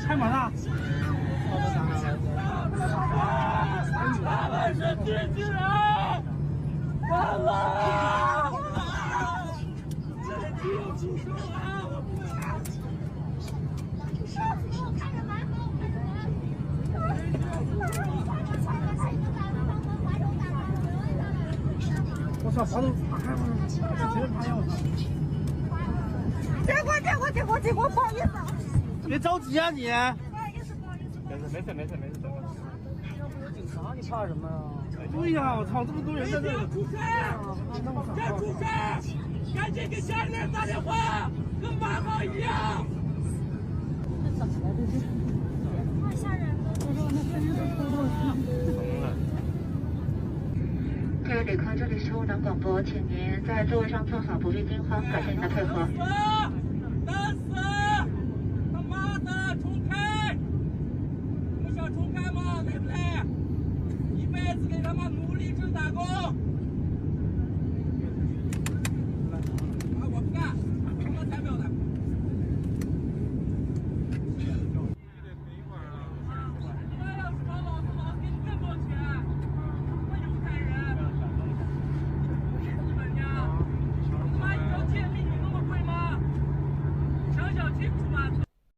开门啊！他们是机器人！完了！这是只有出生啊！我不想。我操，房东打开门，直接爬呀！结果，不好意思啊。别着急啊你。不好意思。没事。有警察，你怕什么呀？对呀，我操，这么多人在这里。出声！再出声！赶紧给家里人打电话，跟妈妈一样。太吓人了！各位旅客，这里是雾南广播，请您在座位上坐好，不必惊慌，感谢您的配合。